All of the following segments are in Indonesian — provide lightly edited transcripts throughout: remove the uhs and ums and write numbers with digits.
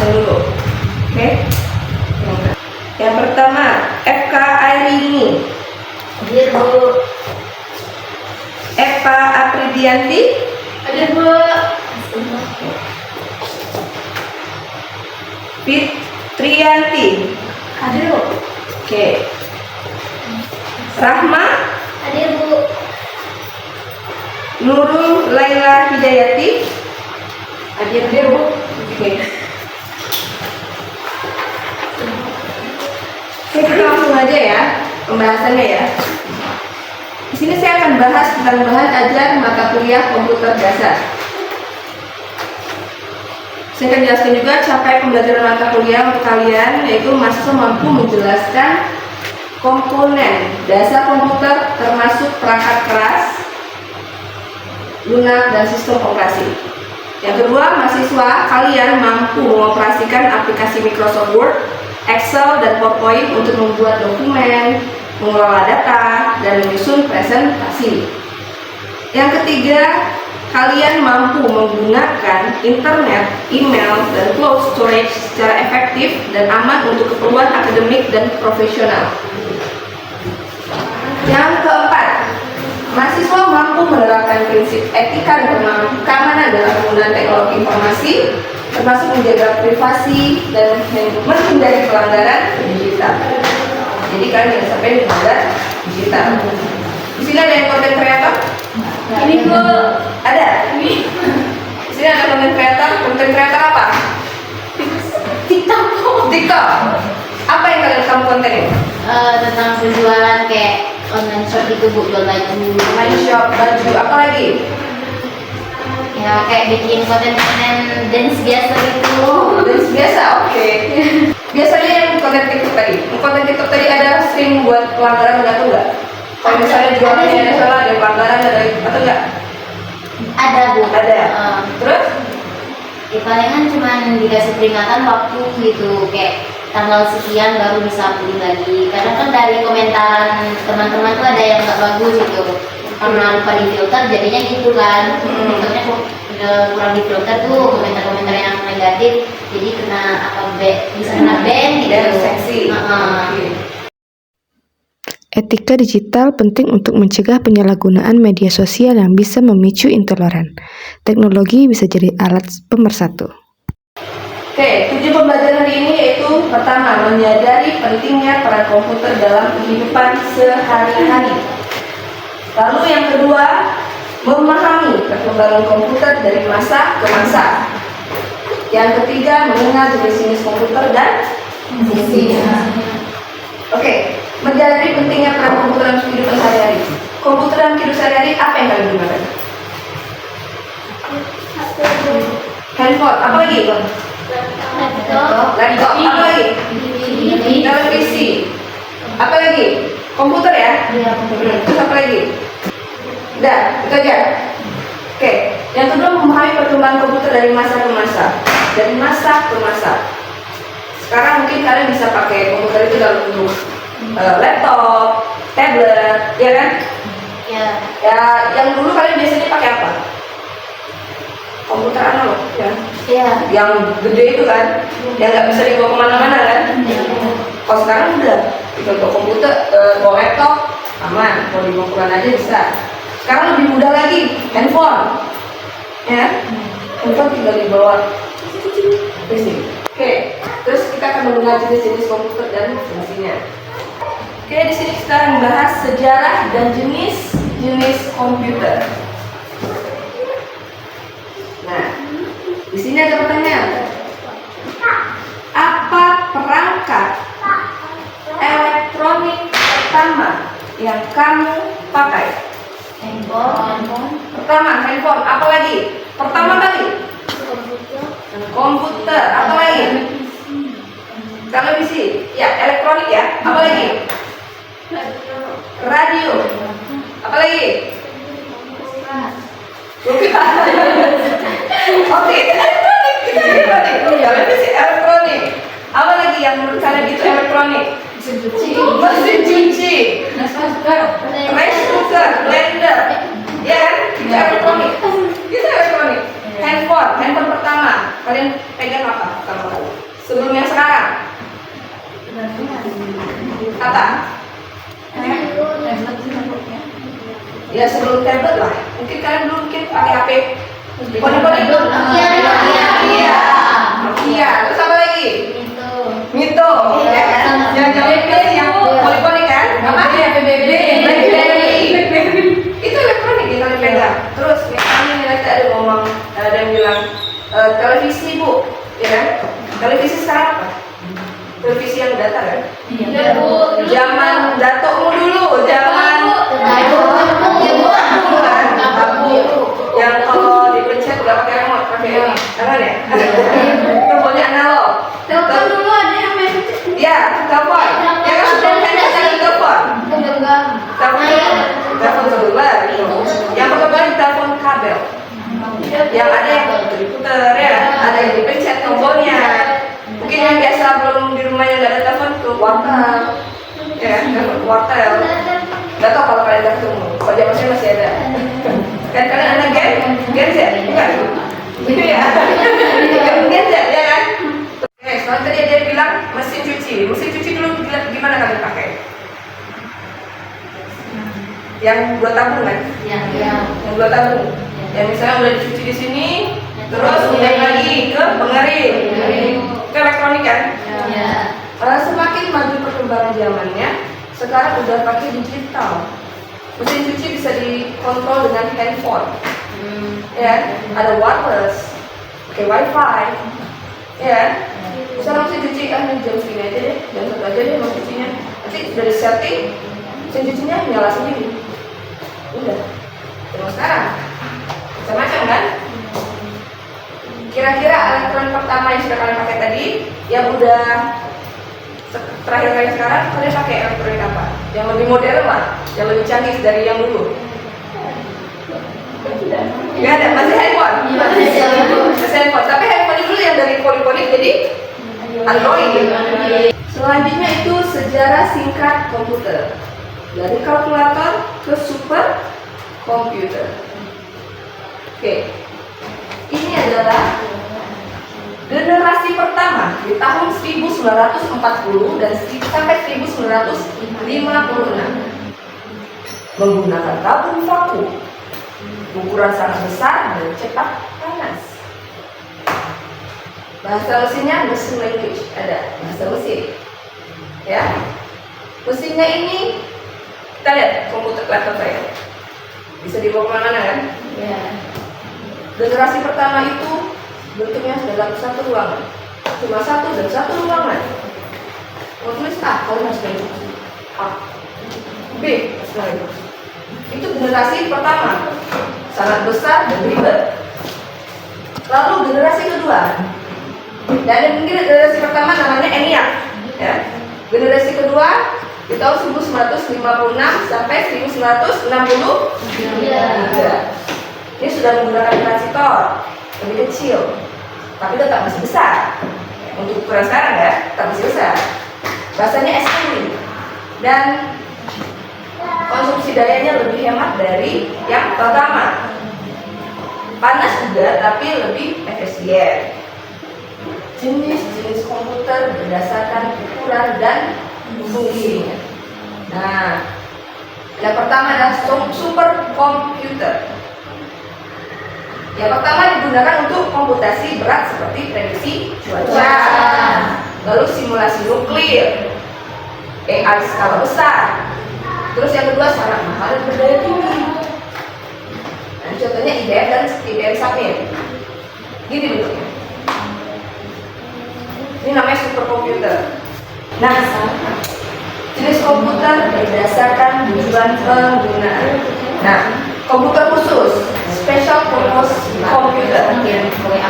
absen dulu. Oke. Yang pertama, FK Airini. Hadir Bu. Eva Apridianti. Hadir Bu. Fitrianti. Hadir Bu. Oke. Rahma. Hadir Bu. Nurul Laila Hidayati. Hadir Bu. Oke. Oke, kita langsung aja ya pembahasannya ya. Di sini saya akan bahas tentang bahan ajar mata kuliah komputer dasar. Saya akan jelaskan juga capaian pembelajaran mata kuliah untuk kalian, yaitu mahasiswa mampu menjelaskan komponen dasar komputer termasuk perangkat keras, lunak, dan sistem operasi. Yang kedua, mahasiswa kalian mampu mengoperasikan aplikasi Microsoft Word, Excel, dan PowerPoint untuk membuat dokumen, mengelola data, dan menyusun presentasi. Yang ketiga, kalian mampu menggunakan internet, email, dan cloud storage secara efektif dan aman untuk keperluan akademik dan profesional. Yang keempat, mahasiswa mampu menerapkan prinsip etika dan keamanan dalam penggunaan teknologi informasi, termasuk menjaga privasi dan menghindari pelanggaran digital. Jadi kalian jangan sampai melanggar digital. Di sini ada yang konten kreator? Ini Bu. Ada. Di sini ada konten kreator. Konten kreator apa? TikTok. TikTok. Apa yang kalian kamu kontenin? Tentang penjualan kayak online shop itu Bu, jual baju. Online shop, baju, apa lagi? Ya kayak bikin konten-konten dance biasa gitu. Dance biasa, oke. Biasanya yang konten TikTok tadi, konten TikTok tadi ada sering buat pelanggaran atau enggak? Kalau misalnya jualannya ada salah, ada pelanggaran atau enggak? Ada Bu. Ada. Terus? Ya palingan cuman dikasih peringatan waktu gitu, kayak tanggal sekian baru bisa beli lagi. Kadang kan dari komentaran teman-teman tuh ada yang nggak bagus gitu, karena lupa di filter jadinya gitu kan. Contohnya udah kurang di filter tuh komentar-komentar yang negatif, jadi kena bisa kena ban gitu. Dan seksi. Etika digital penting untuk mencegah penyalahgunaan media sosial yang bisa memicu intoleran. Teknologi bisa jadi alat pemersatu. Oke, tujuan pembelajaran hari ini yaitu pertama, menyadari pentingnya peran komputer dalam kehidupan sehari-hari. Lalu yang kedua, memahami perkembangan komputer dari masa ke masa. Yang ketiga, mengenal jenis-jenis komputer dan fungsinya. Oke, menyadari pentingnya peran komputer dalam kehidupan sehari-hari. Komputer dalam kehidupan sehari-hari apa yang kalian gunakan? Handphone, apa lagi? Laptop, apa lagi? Televisi, apa lagi? Komputer ya? Terus apa lagi? Udah, itu aja. Oke, yang kedua, memahami perkembangan komputer dari masa ke masa. Dari masa ke masa. Sekarang mungkin kalian bisa pakai komputer itu dalam bentuk laptop, tablet, ya kan? Ya. Ya, yang dulu kalian biasanya pakai apa? Komputer analog, ya. Iya. Yang gede itu kan, yang nggak bisa dibawa kemana-mana kan? Kalau sekarang udah, kita bawa komputer, bawa laptop, aman. Kalau dibawa kemana aja bisa. Sekarang lebih mudah lagi, handphone, ya. Handphone tinggal dibawa. Oke, terus kita akan mengenal jenis-jenis komputer dan fungsinya. Oke, di sini kita akan membahas sejarah dan jenis-jenis komputer. Nah, di sini ada pertanyaan. Apa perangkat elektronik pertama yang kamu pakai? Handphone. Pertama, handphone. Apa lagi? Pertama kali? Komputer. Apa lagi? Televisi. Ya, elektronik ya. Apa lagi? Radio. Apa lagi? Bukan. Oke, elektronik. Itu elektronik. Televisi elektronik. Apa lagi yang menurut kalian itu elektronik? Mesin cuci. Rice cooker, blender. Ya kan? Itu elektronik. Itu elektronik. Handphone pertama. kalian pegang apa pertama kali? Sebelum yang sekarang? Apa? Ya sebelum tablet lah. Mungkin kalian dulu pakai HP. Poni-poni itu. Iya. Nokia. Terus apa lagi? Mito. Ya kan? Yang poni-poni kan? Apa? BlackBerry. Itu elektronik yang kalian pegang. Terus kami tadi ada ngomong, ada yang bilang televisi bu, ya kan? Televisi sekarang apa? Televisi yang datar kan? Iya bu. Zaman datukmu dulu, zaman yang kalau dipencet udah pakai remote, pakai ini, tangan ya? Teleponnya analog. Telepon dulu ada yang main pencet. Ya, telepon. Ya kan sebelum handphone ada telepon. Telepon seluler gitu. Yang pertama di telepon kabel. Yang ada yang diputer ya, ada yang dipencet tombolnya. Mungkin yang biasa belum di rumah yang nggak ada telepon tuh wartel, ya telepon wartel. Nggak tahu kalau kalian udah ketemu, kalau zaman saya masih ada. Kan kalian anak Gen Z, bukan? Iya. Gen Z ya kan? Oke, soalnya tadi dia bilang mesin cuci dulu gimana kalian pakai? Yang 2 tabung kan? Yang 2 tabung. Yang misalnya udah dicuci di sini, terus pindah lagi ke pengering. Ke elektronik kan? Semakin maju perkembangan zamannya, sekarang udah pakai digital. Mesin cuci bisa dikontrol dengan handphone. Ya, ada wireless, pakai wifi. Ya, misalnya mesin cuci jam segini aja deh, jam 1 aja deh mesin cucinya. Nanti sudah di setting, mesin cucinya nyala sendiri. Udah. Terus sekarang macam-macam kan? Kira-kira elektronik pertama yang sudah kalian pakai tadi, yang udah terakhir kali sekarang kalian pakai elektronik apa? Yang lebih modern lah, yang lebih canggih dari yang dulu. Gak ada, masih handphone. Masih handphone, tapi handphone dulu yang dari polik-polik jadi Android. Selanjutnya itu sejarah singkat komputer, dari kalkulator ke super komputer. Oke, ini adalah generasi pertama di tahun 1940 dan sampai 1956 menggunakan tabung vakum ukuran sangat besar dan cepat panas. Bahasa mesinnya mesin language, ada bahasa mesin. Ya, mesinnya ini kita lihat komputer laptop saya bisa dibawa kemana-mana kan? Ya. Generasi pertama itu bentuknya dalam satu ruangan, cuma satu dan satu ruangan. Mau tulis A, kalian harus pilih A, B, sebenarnya. Itu generasi pertama, sangat besar dan ribet. Lalu generasi kedua, dan mungkin generasi pertama namanya ENIAC, ya. Generasi kedua di tahun 1956 sampai 1963. Ini sudah menggunakan transistor lebih kecil, tapi tetap masih besar. Untuk ukuran sekarang ya, tetap masih besar. Bahasanya SPI dan konsumsi dayanya lebih hemat dari yang pertama. Panas juga, tapi lebih efisien. Jenis-jenis komputer berdasarkan ukuran dan fungsinya. Nah, yang pertama adalah super komputer. Yang pertama digunakan untuk komputasi berat seperti prediksi cuaca, lalu simulasi nuklir, AI skala besar. Terus yang kedua sangat mahal dan berdaya tinggi. Nah, contohnya IBM dan IBM Sapir. Gini bentuknya. Ini namanya superkomputer. Nah, jenis komputer berdasarkan tujuan penggunaan. Nah, komputer khusus, special purpose computer.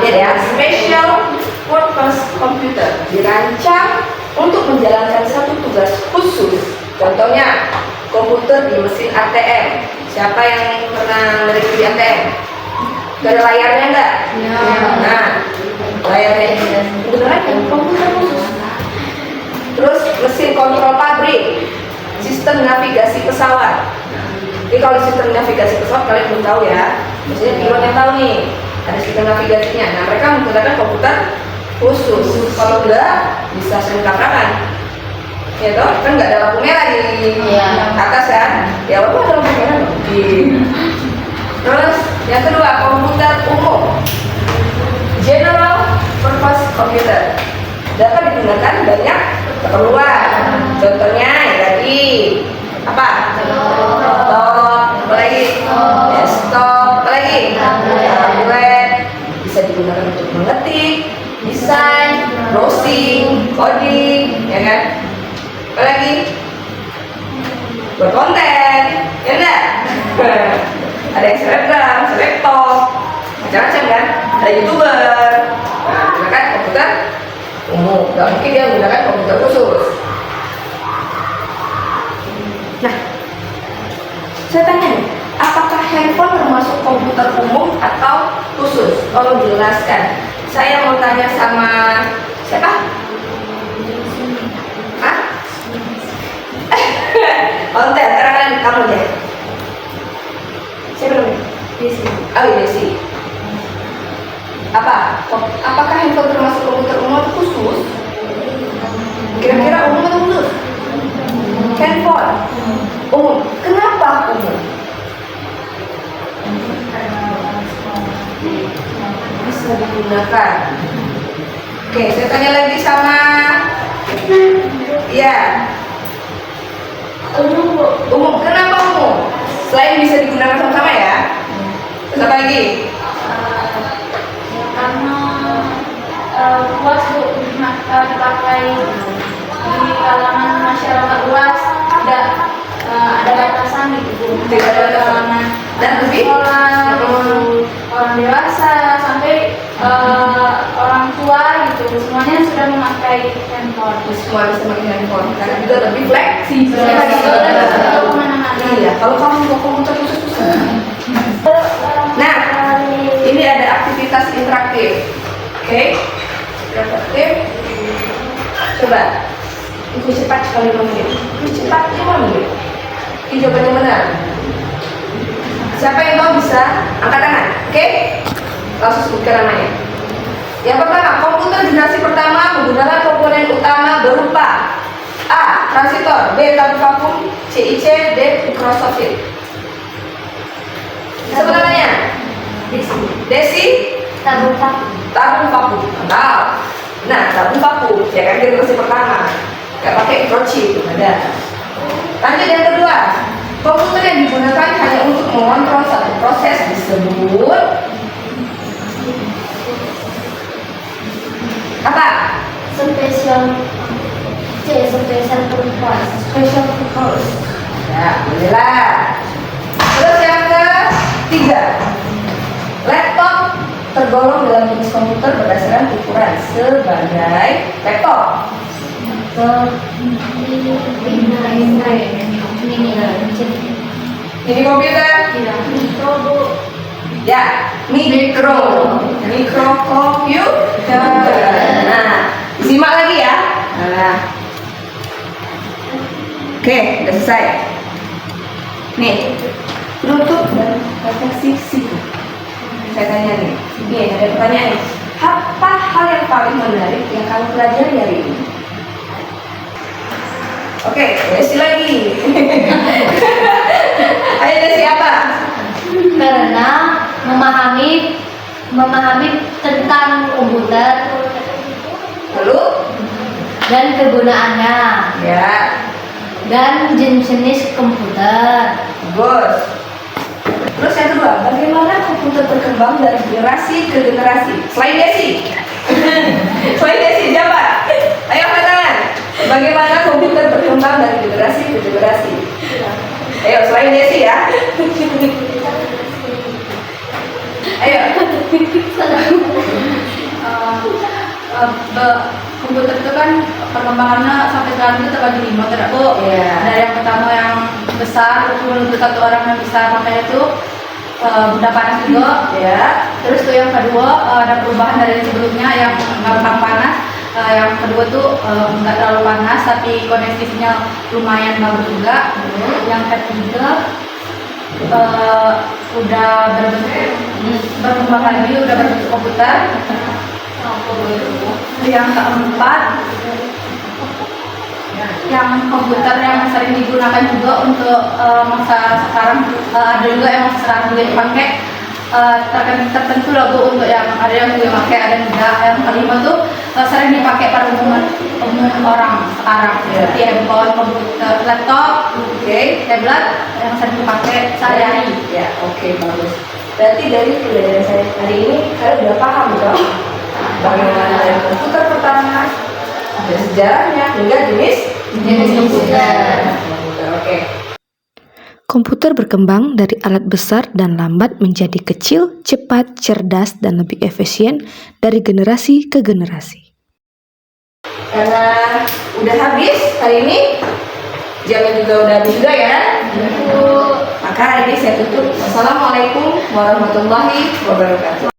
Jadi ya, special purpose computer dirancang untuk menjalankan satu tugas khusus. Contohnya, komputer di mesin ATM. Siapa yang pernah mereview di ATM? Gak ada layarnya enggak? Ya. Nah, layarnya beneran komputer khusus. Terus mesin kontrol pabrik, sistem navigasi pesawat. Jadi kalau sistem navigasi pesawat kalian belum tahu ya, maksudnya pilot yang tahu nih. ada sistem navigasinya. Nah, mereka menggunakan komputer khusus. Kalau enggak bisa sering tabrakan. Ya toh, kan nggak ada lampu merah di atas kan? Ya apa ada lampu merah? Terus yang kedua, komputer umum, general purpose computer, dapat digunakan banyak keperluan. Contohnya ya tadi apa? Laptop, apa lagi? Desktop, apa lagi? Tablet, bisa digunakan untuk mengetik, desain, browsing, coding, ya kan? Apa lagi? Berkonten, ya enggak? Ada yang selebgram, selebtop, macam-macam kan? Ada youtuber, menggunakan komputer umum. Gak mungkin dia menggunakan komputer khusus. Nah, saya tanya nih, apakah handphone termasuk komputer umum atau khusus? Tolong jelaskan. Saya mau tanya sama siapa? Hah? Oh, sekarang kamu deh. Siapa namanya? Desi. Oh, Desi. Apakah handphone termasuk komputer umum atau khusus? Kira-kira umum atau khusus? Handphone umum. Kenapa umum? Bisa digunakan. Oke, saya tanya lagi sama ya. Umum. Kenapa umum? Selain bisa digunakan sama-sama ya. Terus apa lagi? Karena luas dipakai di kalangan masyarakat luas, tidak ada batasan gitu. Tidak ada batasan. Dan lebih orang dewasa sampai orang tua gitu, semuanya sudah memakai handphone. Semua bisa pakai handphone karena juga lebih fleksibel. Iya, kalau kamu mau komputer khusus susah. Nah, ini ada aktivitas interaktif. Oke, interaktif. Coba, lebih cepat sekali 5 menit. Lebih cepat 5 menit. Ini jawabannya benar. Siapa yang tahu bisa angkat tangan? Oke, langsung sebutkan namanya. Yang pertama, komputer generasi pertama menggunakan komponen utama berupa A. Transistor, B. tabung vakum, C. IC, D. mikrosoft. Sebenarnya Desi Tabung vakum. tabung vakum. Mantap. Nah, tabung vakum ya kan generasi pertama. Gak pakai microchip, ada. Lanjut yang kedua, komputer yang digunakan hanya untuk mengontrol satu proses disebut apa? Special purpose. Special purpose. Ya, bolehlah. Terus yang ketiga, laptop tergolong dalam jenis komputer berdasarkan ukuran sebagai laptop. Ini komputer? Ya, mikro komputer. Nah, simak lagi ya. Nah. Oke, udah selesai. Nih, penutup dan refleksi singkat. Saya tanya nih, ada pertanyaan nih. Apa hal yang paling menarik yang kamu pelajari hari ini? Oke, Desi lagi. Ayo Desi apa? Karena memahami tentang komputer Lalu? dan kegunaannya Ya, dan jenis komputer. bagus. Terus yang kedua, bagaimana komputer berkembang dari generasi ke generasi? Selain Desi. Selain Desi, siapa? Ayo angkat tangan. Bagaimana komputer berkembang dari generasi ke generasi? Ayo, selain Desi ya. Ayo. Komputer itu kan perkembangannya sampai sekarang itu terbagi 5 tidak Bu? Iya. Ada yang pertama yang besar, itu untuk satu orang yang bisa pakai itu benda panas juga. Ya. Terus tuh yang kedua ada perubahan dari sebelumnya yang gampang panas. Yang kedua tuh nggak terlalu panas tapi kondisinya lumayan bagus juga. Yang ketiga udah berkembang lagi, udah berbentuk komputer. Yang keempat, yang komputer yang sering digunakan juga untuk masa sekarang, ada juga yang masa sekarang juga dipakai. Tertentu lah Bu, untuk yang ada yang gue pakai, ada yang enggak. Yang kelima tuh sering dipakai pada umum orang sekarang, seperti handphone, komputer, laptop, tablet yang sering dipakai sehari-hari. Ya, oke, bagus. Berarti dari pelajaran saya hari ini kalian udah paham dong bagaimana dari komputer pertama, ada sejarahnya hingga jenis komputer. Oke. Komputer berkembang dari alat besar dan lambat menjadi kecil, cepat, cerdas, dan lebih efisien dari generasi ke generasi. Karena udah habis hari ini, jamnya juga udah habis juga ya. Maka hari ini saya tutup. Wassalamualaikum warahmatullahi wabarakatuh.